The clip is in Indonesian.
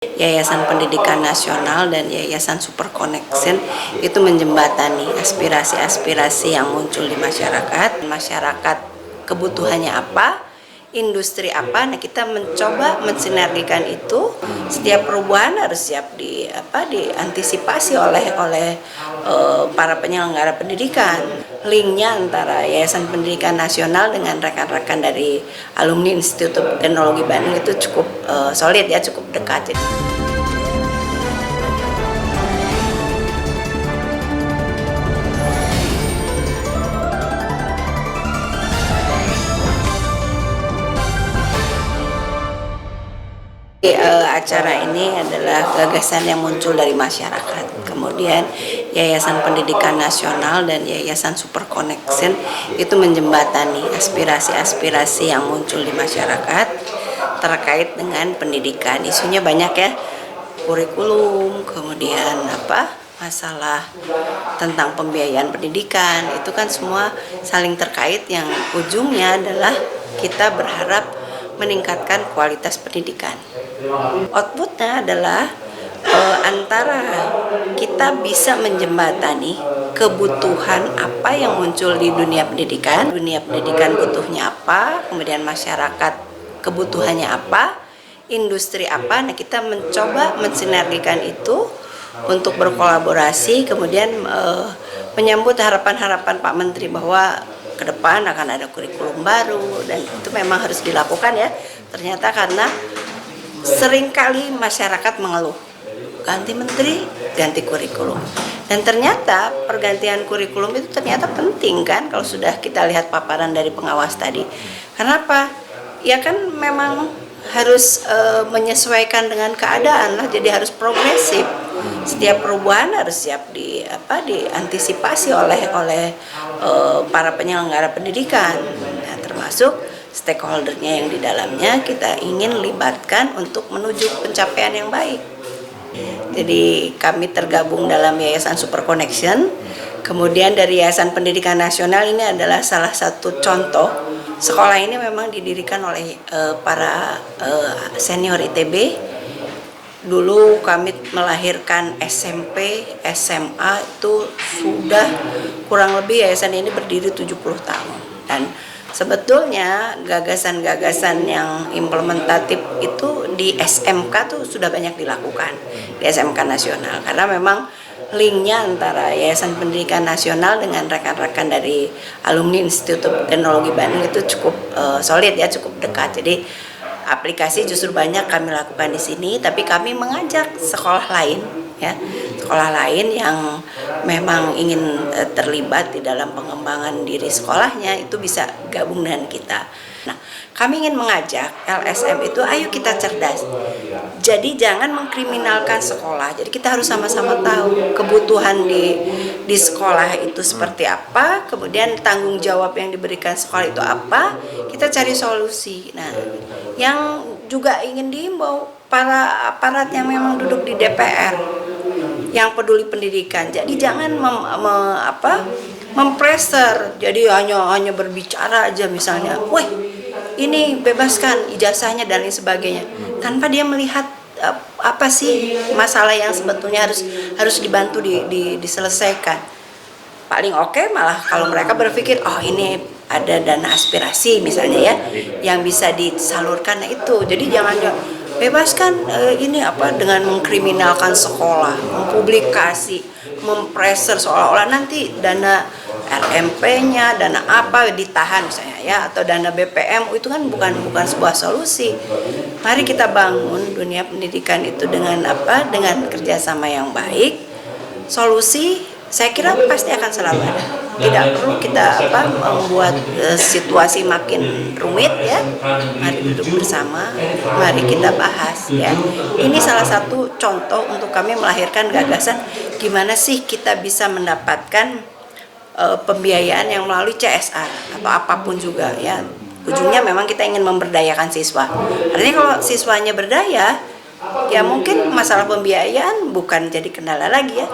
Yayasan Pendidikan Nasional dan Yayasan Super Connection itu menjembatani aspirasi-aspirasi yang muncul di masyarakat. Masyarakat kebutuhannya apa, industri apa. Nah, kita mencoba mensinergikan itu. Setiap perubahan harus siap diantisipasi oleh para penyelenggara pendidikan. Linknya antara Yayasan Pendidikan Nasional dengan rekan-rekan dari alumni Institut Teknologi Bandung itu cukup solid ya, cukup dekat. Acara ini adalah gagasan yang muncul dari masyarakat. Kemudian Yayasan Pendidikan Nasional dan Yayasan Super Connection itu menjembatani aspirasi-aspirasi yang muncul di masyarakat terkait dengan pendidikan. Isunya banyak ya, kurikulum, kemudian masalah tentang pembiayaan pendidikan. Itu kan semua saling terkait, yang ujungnya adalah kita berharap meningkatkan kualitas pendidikan. Outputnya adalah antara kita bisa menjembatani kebutuhan apa yang muncul di dunia pendidikan butuhnya apa, kemudian masyarakat kebutuhannya apa, industri apa. Nah, kita mencoba mensinergikan itu untuk berkolaborasi, kemudian menyambut harapan-harapan Pak Menteri bahwa ke depan akan ada kurikulum baru, dan itu memang harus dilakukan ya. Ternyata karena seringkali masyarakat mengeluh, ganti menteri, ganti kurikulum. Dan ternyata pergantian kurikulum itu ternyata penting kan, kalau sudah kita lihat paparan dari pengawas tadi. Kenapa? Ya kan memang harus menyesuaikan dengan keadaan lah, jadi harus progresif. Setiap perubahan harus siap diantisipasi oleh para penyelenggara pendidikan. Nah, termasuk stakeholdernya yang di dalamnya kita ingin libatkan untuk menuju pencapaian yang baik. Jadi kami tergabung dalam Yayasan Super Connection. Kemudian dari Yayasan Pendidikan Nasional, ini adalah salah satu contoh. Sekolah ini memang didirikan oleh para senior ITB. Dulu kami melahirkan SMP, SMA itu sudah kurang lebih yayasan ini berdiri 70 tahun. Dan sebetulnya gagasan-gagasan yang implementatif itu di SMK tuh sudah banyak dilakukan, di SMK Nasional. Karena memang linknya antara Yayasan Pendidikan Nasional dengan rekan-rekan dari alumni Institut Teknologi Bandung itu cukup solid ya, cukup dekat. Jadi aplikasi justru banyak kami lakukan di sini, tapi kami mengajak sekolah lain ya, sekolah lain yang memang ingin terlibat di dalam pengembangan diri sekolahnya itu bisa gabung dengan kita. Nah, kami ingin mengajak LSM itu, ayo kita cerdas. Jadi jangan mengkriminalkan sekolah. Jadi kita harus sama-sama tahu kebutuhan di sekolah itu seperti apa, kemudian tanggung jawab yang diberikan sekolah itu apa, kita cari solusi. Nah, yang juga ingin diimbau para aparat yang memang duduk di DPR yang peduli pendidikan. Jadi jangan mempressure. Jadi hanya berbicara aja, misalnya, "Woi, ini bebaskan ijazahnya," dan lain sebagainya, tanpa dia melihat apa sih masalah yang sebetulnya harus dibantu diselesaikan. Paling oke malah kalau mereka berpikir, oh ini ada dana aspirasi misalnya ya yang bisa disalurkan. Nah itu, jadi jangan bebaskan ini dengan mengkriminalkan sekolah, mempublikasi, mempressure seolah-olah nanti dana RMP-nya, dana apa ditahan misalnya ya, atau dana BPM, itu kan bukan sebuah solusi. Mari kita bangun dunia pendidikan itu dengan kerjasama yang baik. Solusi saya kira pasti akan selalu ada. Tidak perlu kita membuat situasi makin rumit ya. Mari duduk bersama, mari kita bahas ya. Ini salah satu contoh untuk kami melahirkan gagasan gimana sih kita bisa mendapatkan pembiayaan yang melalui CSR atau apapun juga ya. Ujungnya memang kita ingin memberdayakan siswa. Artinya kalau siswanya berdaya, ya mungkin masalah pembiayaan bukan jadi kendala lagi ya.